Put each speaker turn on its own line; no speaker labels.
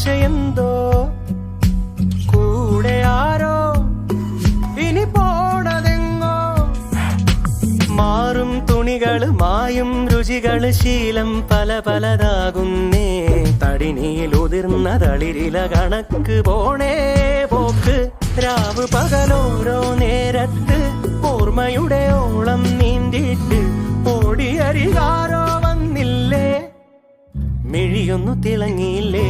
ആശയെന്തോ കൂടെ ആരോ ഇനി പോണതെങ്ങോ. മാറും തുണികള് മായും രുചികള് ശീലം പല പലതാകുന്നേ. തടിനിയിൽ ഉതിർന്ന തളിരില കണക്ക് പോണേ പോക്ക്. രാവ് പകലോരോ നേരത്ത് ഓർമ്മയുടെ ഓളം നീന്തിയിട്ട് ഓടിയരികാരോ വന്നില്ലേ. മിഴിയൊന്നു തിളങ്ങിയില്ലേ